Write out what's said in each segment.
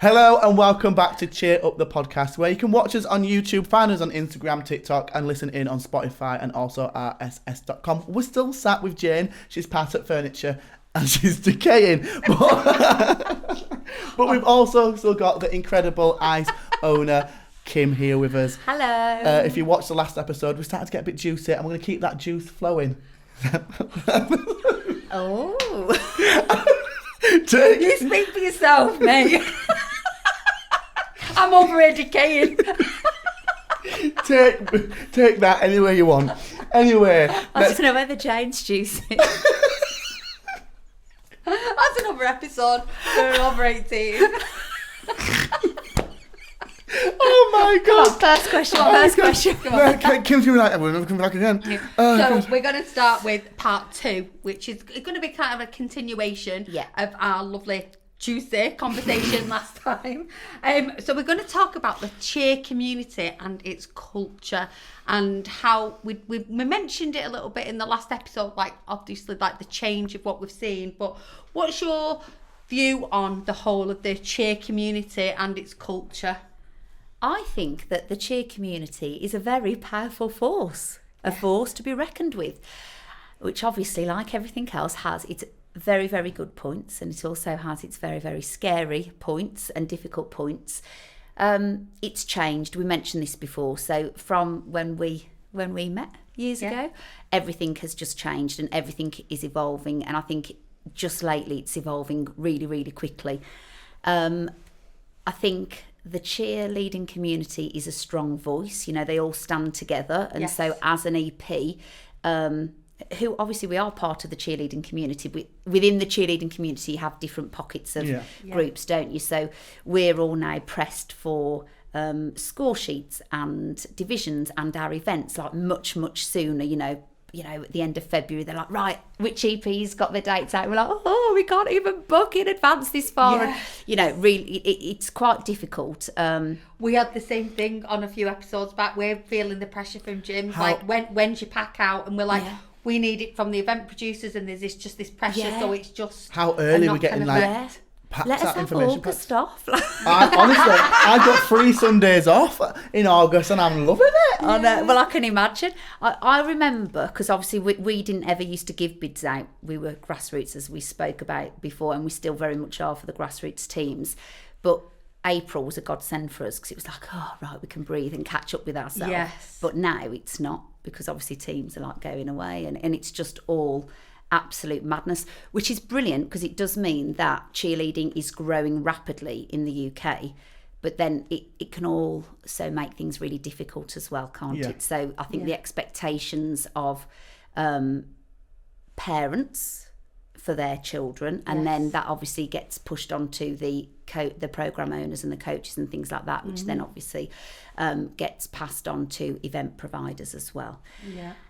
Hello and welcome back to Cheer Up the Podcast, where you can watch us on YouTube, find us on Instagram, TikTok, and listen in on Spotify and also rss.com. We're still sat with Jane. She's packed up furniture and she's decaying. But we've also still got the incredible ice owner, Kim, here with us. Hello. If you watched the last episode, we started to get a bit juicy and we're going to keep that juice flowing. Oh. You speak for yourself, mate. I'm over here decaying. Take that anywhere you want. Anyway. I don't know whether Jane's juicy. That's another episode. We're over 18. Oh my God. First question. Come on. Kim's going to be like, we're never coming back again. So we're going to start with part 2, which is going to be kind of a continuation of our lovely juicy conversation last time. So we're going to talk about the cheer community and its culture and how we mentioned it a little bit in the last episode, like obviously like the change of what we've seen. But what's your view on the whole of the cheer community and its culture? I think that the cheer community is a very powerful force, a force to be reckoned with, which obviously, like everything else, has its very, very good points, and it also has its very, very scary points and difficult points. It's changed. We mentioned this before. So from when we met years ago, everything has just changed and everything is evolving. And I think just lately it's evolving really, really quickly. I think the cheerleading community is a strong voice. You know, they all stand together. And so as an EP, who obviously we are part of the cheerleading community. Within the cheerleading community, you have different pockets of groups, don't you? So we're all now pressed for score sheets and divisions and our events like much, much sooner, you know, at the end of February, they're like, right, which EP's got their dates out? We're like, oh, we can't even book in advance this far. Yeah. And, you know, really, it's quite difficult. We had the same thing on a few episodes back. We're feeling the pressure from gyms. Like, when's your pack out? And we're like, we need it from the event producers, and there's this pressure, so it's just... How early we're getting, like... Let us have August off. Honestly, I got 3 Sundays off in August and I'm loving it. I know. Well, I can imagine. I remember, because obviously we didn't ever used to give bids out. We were grassroots, as we spoke about before, and we still very much are for the grassroots teams. But April was a godsend for us because it was like, oh, right, we can breathe and catch up with ourselves. Yes. But now it's not, because obviously teams are like going away and it's just all... absolute madness, which is brilliant because it does mean that cheerleading is growing rapidly in the UK, but then it can also make things really difficult as well, can't it? So I think the expectations of parents for their children, and then that obviously gets pushed onto the program owners and the coaches and things like that, which then obviously gets passed on to event providers as well.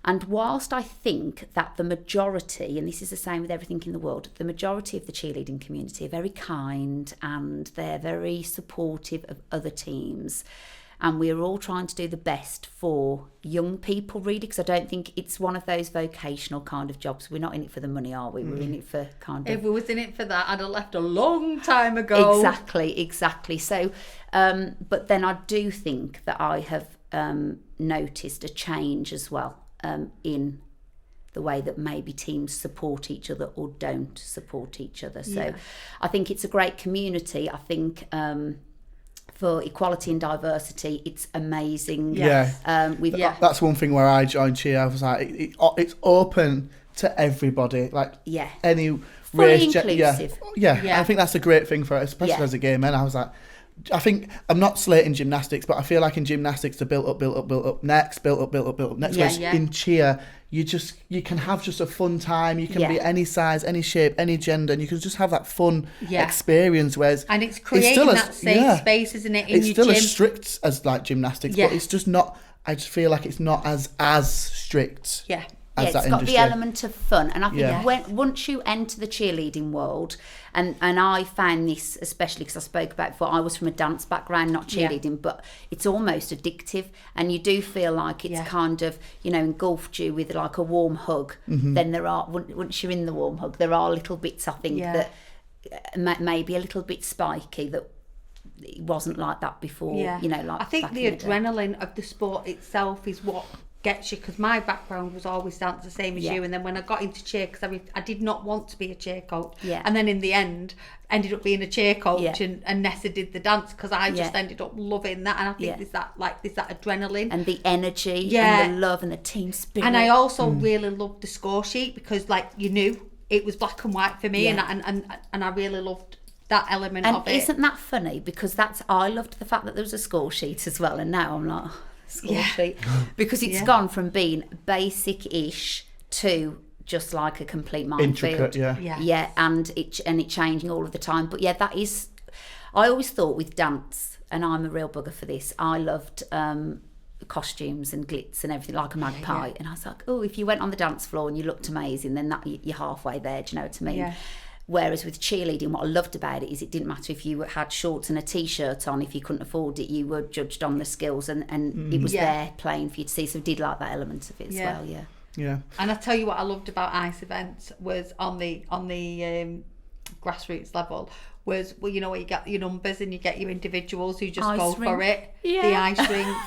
And whilst I think that the majority, and this is the same with everything in the world, the majority of the cheerleading community are very kind and they're very supportive of other teams, and we're all trying to do the best for young people, really, because I don't think it's one of those vocational kind of jobs. We're not in it for the money, are we? We're in it for kind of... If we was in it for that, I'd have left a long time ago. Exactly. So, but then I do think that I have noticed a change as well in the way that maybe teams support each other or don't support each other. So I think it's a great community. I think... for equality and diversity, it's amazing. That's one thing where I joined cheer. I was like, it's open to everybody, like any fully race, inclusive. I think that's a great thing for it, especially as a gay man. I was like, I think I'm not slating gymnastics, but I feel like in gymnastics the build up next, build up next. Whereas in cheer, you can have just a fun time. You can be any size, any shape, any gender, and you can just have that fun experience. Whereas and it's creating that safe space, isn't it? It's still as strict as like gymnastics, but it's just not. I just feel like it's not as strict. It's got the element of fun, and I think once you enter the cheerleading world, and I found this especially because I spoke about before, I was from a dance background, not cheerleading, but it's almost addictive, and you do feel like it's kind of, you know, engulfed you with like a warm hug. Then there are, once you're in the warm hug, there are little bits I think that may be a little bit spiky that it wasn't like that before. You know, like I think the adrenaline of the sport itself is what gets you, because my background was always dance, the same as you, and then when I got into cheer, because I did not want to be a cheer coach, and then in the end ended up being a cheer coach, and Nessa did the dance, because I just ended up loving that, and I think there's that adrenaline and the energy and the love and the team spirit. And I also really loved the score sheet, because like you knew it was black and white for me, and I really loved that element of it. And isn't that funny? Because I loved the fact that there was a score sheet as well, and now I'm like, score sheet, because it's gone from being basic-ish to just like a complete minefield. Intricate, and it changing all of the time. But that is, I always thought with dance, and I'm a real bugger for this, I loved costumes and glitz and everything, like a magpie, and I was like, oh, if you went on the dance floor and you looked amazing, then you're halfway there, do you know what I mean? Whereas with cheerleading, what I loved about it is it didn't matter if you had shorts and a t-shirt on. If you couldn't afford it, you were judged on the skills, and it was there playing for you to see. So I did like that element of it as well. Yeah. And I tell you what I loved about ice events was on the grassroots level was, well, you know, where you get your numbers and you get your individuals who just go for it. The ice rink.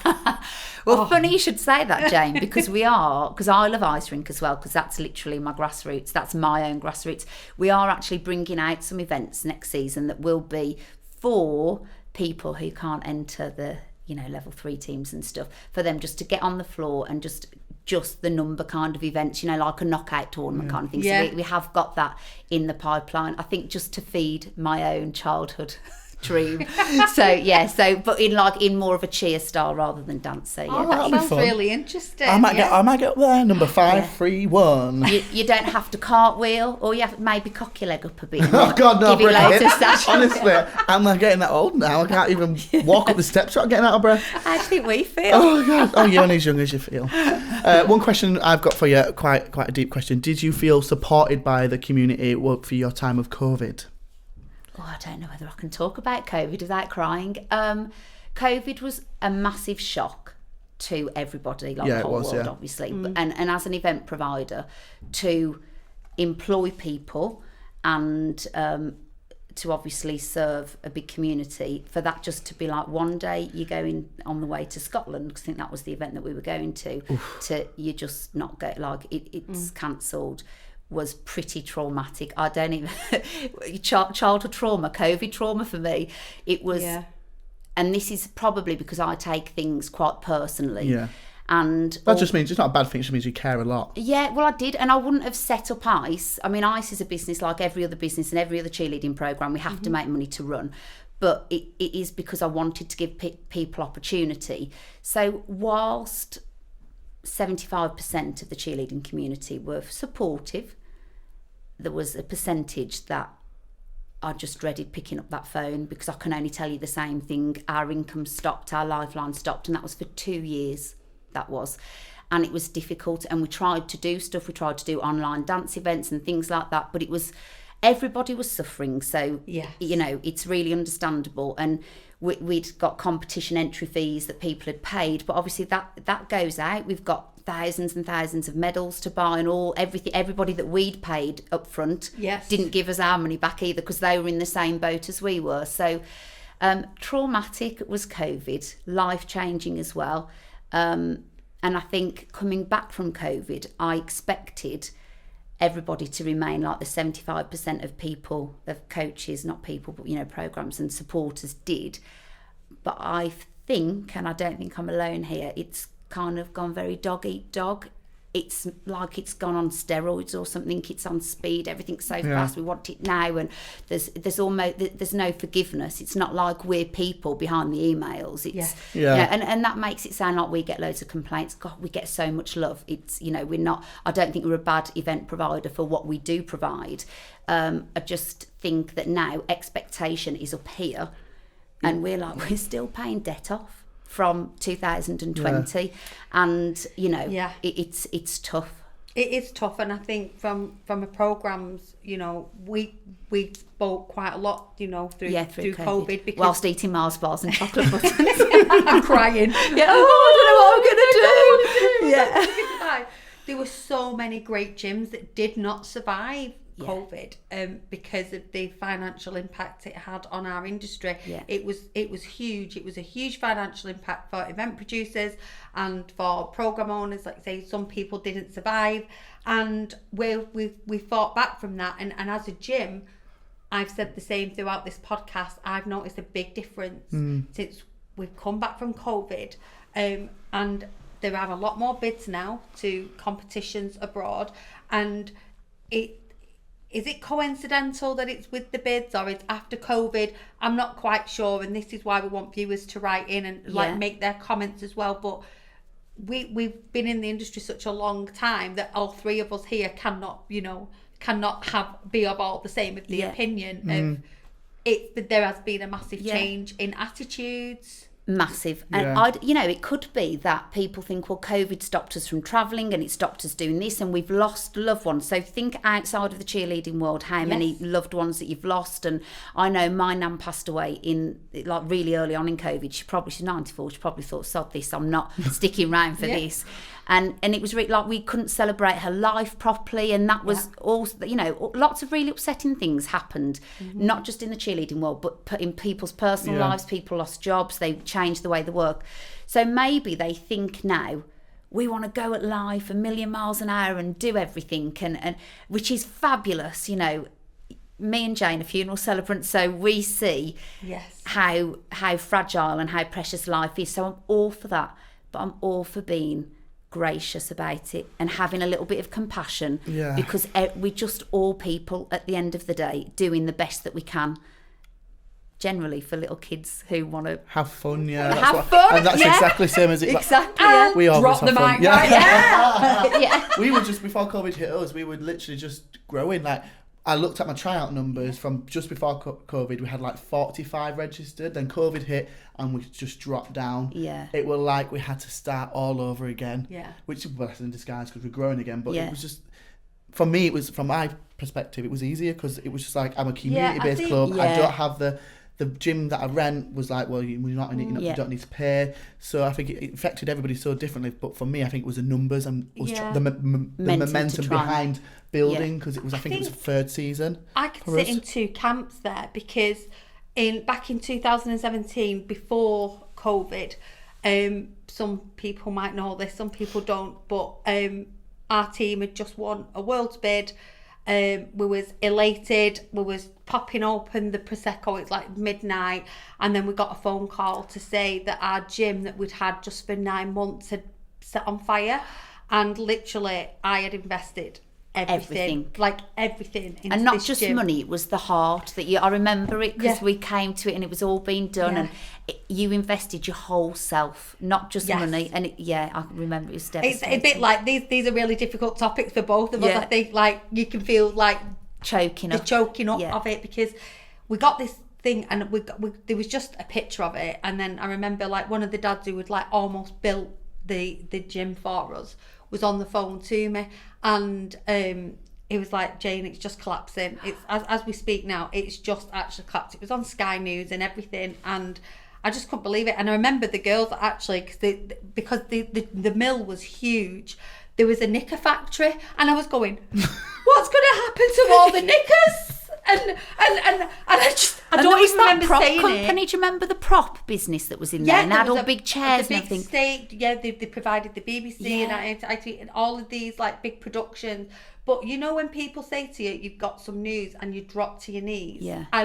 Funny you should say that, Jane, because because I love ice rink as well, because that's literally my grassroots. That's my own grassroots. We are actually bringing out some events next season that will be for people who can't enter the, you know, level 3 teams and stuff, for them just to get on the floor and just the number kind of events, you know, like a knockout tournament kind of thing. So we have got that in the pipeline, I think, just to feed my own childhood dream. But in more of a cheer style rather than dance. So that sounds really interesting. I might get up there, number 5, 3, 1. You don't have to cartwheel, or you have to maybe cock your leg up a bit. Oh God, no! Give it loads of sashes. Honestly, I'm not getting that old now. I can't even walk up the steps without getting out of breath. I think we feel. Oh God! Oh, you're only as young as you feel. One question I've got for you, quite a deep question. Did you feel supported by the community for your time of COVID? Oh, I don't know whether I can talk about COVID without crying. COVID was a massive shock to everybody, like the whole world, obviously. And as an event provider, to employ people and to obviously serve a big community, for that just to be like one day you're going on the way to Scotland, because I think that was the event that we were going to you just not go, like it's cancelled, was pretty traumatic. I don't even childhood trauma, COVID trauma for me. It was, and this is probably because I take things quite personally. Yeah. And that just means it's not a bad thing. It just means you care a lot. Yeah, well, I did, and I wouldn't have set up ICE. I mean, ICE is a business like every other business and every other cheerleading program. We have to make money to run, but it is because I wanted to give people opportunity. So whilst 75% of the cheerleading community were supportive, there was a percentage that I just dreaded picking up that phone, because I can only tell you the same thing. Our income stopped, our lifeline stopped, and that was for 2 years. That was, and it was difficult. And we tried to do stuff. We tried to do online dance events and things like that, but everybody was suffering. So you know, it's really understandable. And we'd got competition entry fees that people had paid, but obviously that goes out. We've got thousands and thousands of medals to buy, and everybody that we'd paid up front didn't give us our money back either, because they were in the same boat as we were. So traumatic was COVID, life-changing as well. And I think coming back from COVID, I expected everybody to remain like the 75% of people, of coaches, not people, but, you know, programs and supporters did. But I think, and I don't think I'm alone here, it's kind of gone very dog eat dog. It's like it's gone on steroids or something. It's on speed. Everything's so fast. We want it now, and there's no forgiveness. It's not like we're people behind the emails. It's you know, and that makes it sound like we get loads of complaints. God, we get so much love. It's, you know, we're not. I don't think we're a bad event provider for what we do provide. I just think that now expectation is up here, and we're still paying debt off from 2020, and you know, it's tough. It is tough, and I think from a programs, you know, we spoke quite a lot, you know, through COVID, because whilst eating Mars bars and chocolate buttons. I'm crying. I don't know what I'm gonna do. There were so many great gyms that did not survive COVID, because of the financial impact it had on our industry. It was huge. It was a huge financial impact for event producers and for program owners. Like say, some people didn't survive, and we fought back from that. And as a gym, I've said the same throughout this podcast. I've noticed a big difference since we've come back from COVID, and there are a lot more bids now to competitions abroad. And is it coincidental that it's with the bids, or it's after COVID? I'm not quite sure, and this is why we want viewers to write in and like make their comments as well. But we've been in the industry such a long time that all three of us here cannot be of all the same of the opinion of it. But there has been a massive change in attitudes. Massive. And it could be that people think, well, COVID stopped us from travelling and it stopped us doing this, and we've lost loved ones. So think outside of the cheerleading world, how many loved ones that you've lost. And I know my nan passed away in like really early on in COVID. She's 94. She probably thought, sod this, I'm not sticking around for this. And it was really like we couldn't celebrate her life properly, and that was also, lots of really upsetting things happened, not just in the cheerleading world, but in people's personal lives. People lost jobs, they changed the way they work. So maybe they think now, we want to go at life a million miles an hour and do everything, and which is fabulous. Me and Jane are funeral celebrants, so we see how fragile and how precious life is. So I'm all for that, but I'm all for being gracious about it and having a little bit of compassion, because we're just all people at the end of the day doing the best that we can, generally for little kids who want to have fun. And that's exactly the same as it. We always drop have the fun. mic. We were just before COVID hit us. We were literally just growing. Like I looked at my tryout numbers from just before COVID. We had like 45 registered. Then COVID hit and we just dropped down. It was like we had to start all over again. Which is a blessing in disguise because we're growing again. But it was just, for me, it was, from my perspective, it was easier because it was just like, I'm a community-based club. I don't have the gym that I rent was like, well, we're not in it, you don't need to pay. So I think it affected everybody so differently. But for me, I think it was the numbers and the momentum behind building, because it was, I think it was the third season. I could sit in two camps there, because back in 2017, before COVID, some people might know this, some people don't, but our team had just won a world's bid. We was elated, we was popping open the Prosecco, it's like midnight, and then we got a phone call to say that our gym that we'd had just for 9 months had set on fire. And literally I had invested everything into and not this just gym. Money, it was the heart that I remember it, because we came to it and it was all being done, and you invested your whole self, not just money. And I remember it was devastating. It's a bit like these are really difficult topics for both of us. I think like you can feel like choking up of it, because we got this thing and we there was just a picture of it, and then I remember like one of the dads who had like almost built the gym for us was on the phone to me, and he was like, Jane, it's just collapsing. It's as we speak now, it's just actually collapsed. It was on Sky News and everything, and I just couldn't believe it. And I remember the girls actually, because the mill was huge, there was a knicker factory, and I was going, what's going to happen to all the knickers? And I don't even remember saying company. Do you remember the prop business that was in there? And had all big chairs and everything. They provided the BBC and ITV and all of these like big productions. But you know when people say to you, you've got some news, and you drop to your knees? I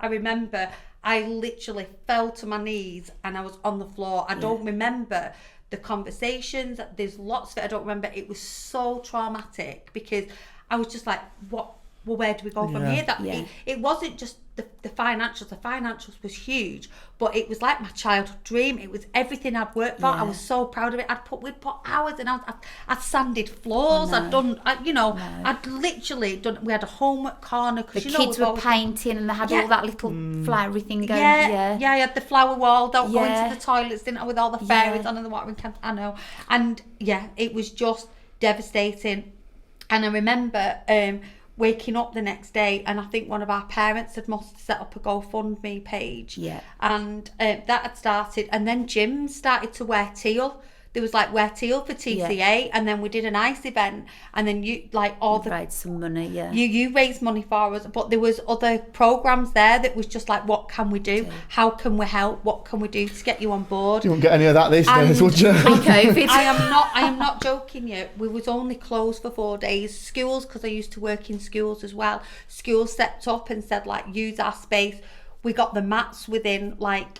remember I literally fell to my knees and I was on the floor. I don't remember the conversations. There's lots of it I don't remember. It was so traumatic because I was just like, what? Well, where do we go from here? It wasn't just the financials. The financials was huge, but it was like my childhood dream. It was everything I'd worked for. I was so proud of it. We'd put hours, and I'd sanded floors. I'd literally done. We had a homework corner because the kids were painting, and they had all that little flowery thing going. I had the flower wall. Don't go into the toilets, didn't I? With all the fairies on and the watering can. I know, and it was just devastating. And I remember waking up the next day, and I think one of our parents must have set up a GoFundMe page. And that had started, and then gyms started to wear teal. there was like wear teal for TCA, and then we did an ice event, and then you like all the raised some money. You raised money for us, but there was other programs there that was just like, what can we do? How can we help? What can we do to get you on board? You won't get any of that these days, would you? COVID. I am not joking you. We was only closed for 4 days. Schools, because I used to work in schools as well, schools stepped up and said like, use our space. We got the mats within like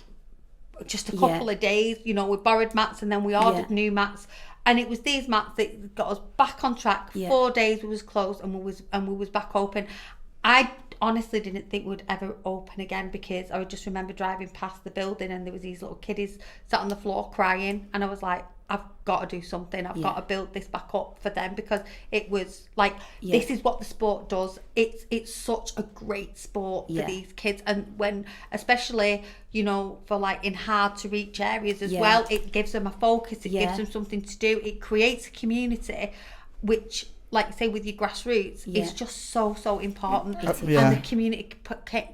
just a couple of days. You know, we borrowed mats and then we ordered new mats. And it was these mats that got us back on track. 4 days we was closed and we was back open. I honestly didn't think we'd ever open again, because I would just remember driving past the building and there was these little kiddies sat on the floor crying, and I was like, I've got to do something. I've got to build this back up for them, because it was like, this is what the sport does. It's such a great sport for these kids, and when, especially, you know, for like in hard to reach areas as well, it gives them a focus, it gives them something to do, it creates a community, which, like say with your grassroots, is just so important. And the community,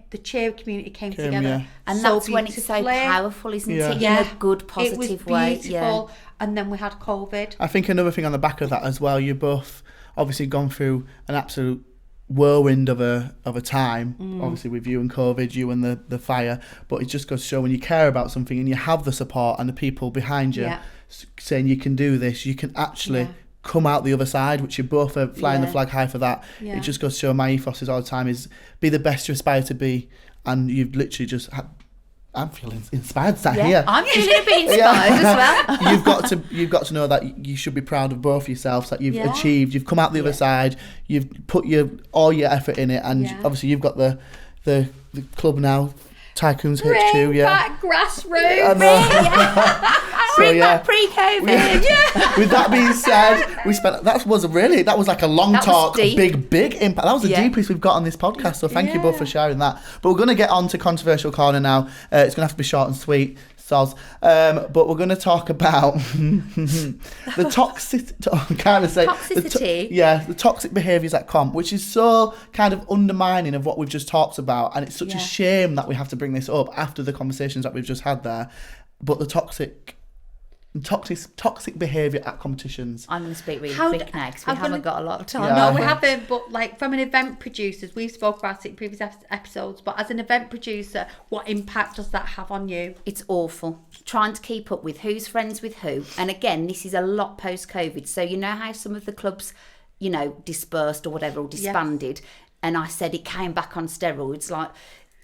the cheer community came together, and so that's when it's so powerful, isn't it? In a good, positive way. Beautiful. And then we had COVID. I think another thing on the back of that as well, you both obviously gone through an absolute whirlwind of a time, obviously with you and COVID, you and the fire, but it just goes to show when you care about something and you have the support and the people behind you saying you can do this, you can actually come out the other side, which you both are flying the flag high for that. It just goes to show my ethos is all the time is be the best you aspire to be, and you've literally just I'm feeling inspired sat here. I'm feeling a bit inspired as well. You've got to know that you should be proud of both yourselves, that you've achieved, you've come out the other side, you've put all your effort in it, and obviously you've got the club now, Tycoons HQ, back grassroots. Bring back pre-COVID. With that being said, that was like a long talk, big impact. That was the deepest we've got on this podcast. So thank you both for sharing that. But we're going to get on to controversial corner now. It's going to have to be short and sweet. Soz. But we're going to talk about the toxicity. The toxic behaviours at comp, which is so kind of undermining of what we've just talked about, and it's such a shame that we have to bring this up after the conversations that we've just had there. But the toxic behaviour at competitions. I'm going to speak really quick now because we haven't got a lot of time. No, we haven't, but like from an event producer, we've spoke about it in previous episodes, but as an event producer, what impact does that have on you? It's awful. Trying to keep up with who's friends with who. And again, this is a lot post-COVID. So you know how some of the clubs, you know, dispersed or whatever, or disbanded. And I said it came back on steroids, like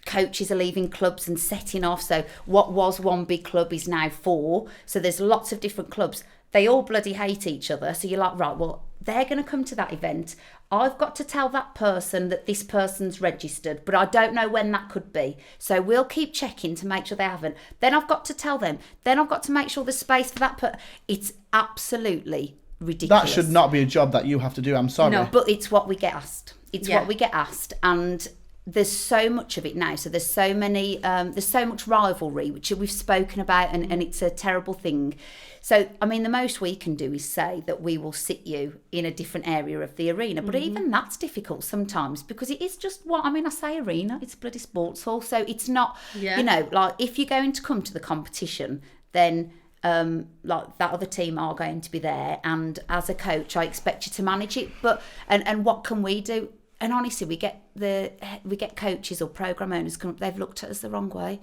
coaches are leaving clubs and setting off. So what was one big club is now 4. So there's lots of different clubs. They all bloody hate each other. So you're like, right, well, they're going to come to that event. I've got to tell that person that this person's registered, but I don't know when that could be. So we'll keep checking to make sure they haven't. Then I've got to tell them. Then I've got to make sure there's space for that person. It's absolutely ridiculous. That should not be a job that you have to do. I'm sorry. No, but it's what we get asked. It's what we get asked. And there's so much of it now, so there's so much rivalry, which we've spoken about, and it's a terrible thing. So I mean, the most we can do is say that we will sit you in a different area of the arena, but even that's difficult sometimes, because it is just I say arena, it's bloody sports hall, so it's not you know, like if you're going to come to the competition, then like that other team are going to be there, and as a coach I expect you to manage it, but and what can we do? And honestly, we get coaches or program owners come up, they've looked at us the wrong way.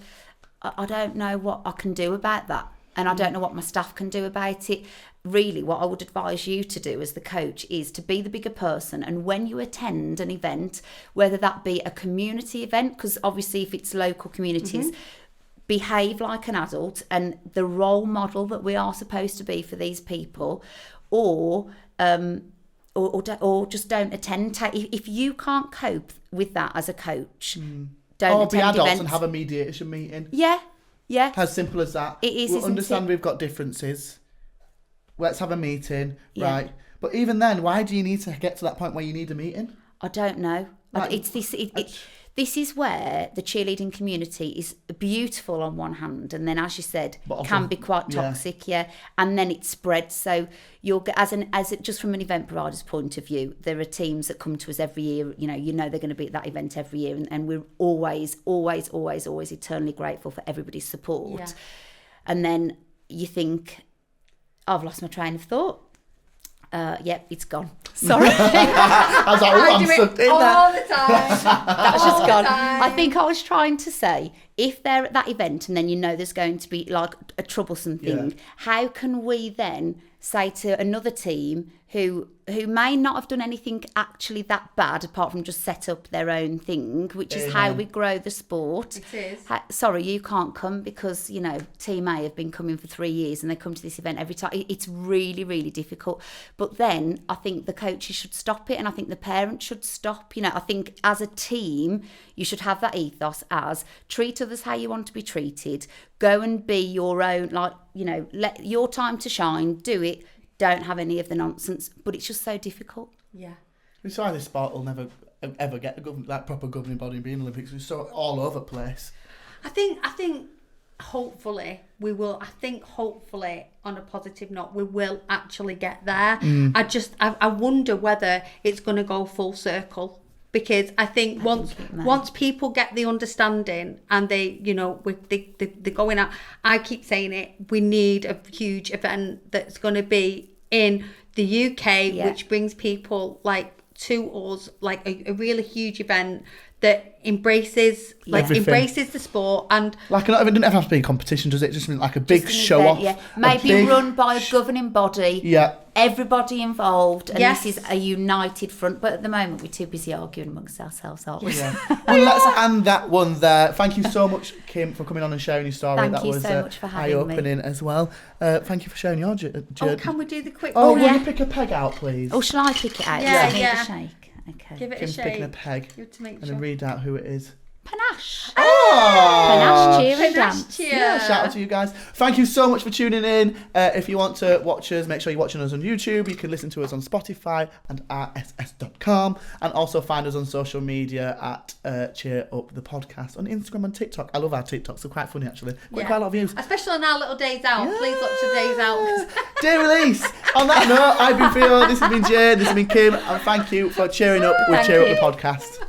I don't know what I can do about that, and I don't know what my staff can do about it. Really, what I would advise you to do as the coach is to be the bigger person, and when you attend an event, whether that be a community event, because obviously if it's local communities, behave like an adult and the role model that we are supposed to be for these people, or just don't attend. If you can't cope with that as a coach, don't attend be adults events. And have a mediation meeting. Yeah. As simple as that. It is. We'll understand we've got differences. Let's have a meeting, right? But even then, why do you need to get to that point where you need a meeting? I don't know. It's this. This is where the cheerleading community is beautiful on one hand, and then, as you said, can be quite toxic, and then it spreads. So you'll get just from an event provider's point of view, there are teams that come to us every year. You know they're going to be at that event every year, and we're always eternally grateful for everybody's support. And then you think, I've lost my train of thought. Yep, it's gone. Sorry. I was like, I do it all the time. That's just gone. I think I was trying to say, if they're at that event and then you know there's going to be like a troublesome thing, how can we then say to another team who may not have done anything actually that bad apart from just set up their own thing, which is how we grow the sport. It is. Sorry, you can't come because, you know, Team A have been coming for 3 years and they come to this event every time. It's really, really difficult. But then I think the coaches should stop it, and I think the parents should stop. You know, I think as a team, you should have that ethos as treat others how you want to be treated. Go and be your own, like, you know, let your time to shine, do it. Don't have any of the nonsense, but it's just so difficult. Yeah. It's why this sport will never ever get that proper governing body being Olympics. We're so all over the place. I think hopefully we will. I think hopefully on a positive note we will actually get there. I wonder whether it's going to go full circle. Because I think once people get the understanding and they, you know, they're going out, I keep saying it, we need a huge event that's going to be in the UK, which brings people like to us, like a really huge event that embraces the sport. And like, it doesn't have to be a competition, does it? Just like a big show event, off. Yeah. Maybe run by a governing body. Yeah. Everybody involved, and this is a united front. But at the moment, we're too busy arguing amongst ourselves, aren't we? Yeah. Well, let's end that one there. Thank you so much, Kim, for coming on and sharing your story. Thank you so much for having me. Eye-opening as well. Thank you for sharing your journey. Oh, can we do the quick? Will you pick a peg out, please? Or shall I pick it out? Yeah. I need a shake. Okay. Give it Kim's a shake. picking a peg. And then read out who it is. Panache. Oh! Panache cheer and Panache dance. cheer. Yeah, shout out to you guys. Thank you so much for tuning in. If you want to watch us, make sure you're watching us on YouTube. You can listen to us on Spotify and rss.com, and also find us on social media at Cheer Up the Podcast on Instagram and TikTok. I love our TikToks. They're quite funny, actually. Quite a lot of views. Especially on our little days out. Yeah. Please watch the days out. Day release. On that note, I've been Theo, this has been Jane, this has been Kim, and thank you for cheering up with Cheer Up the Podcast.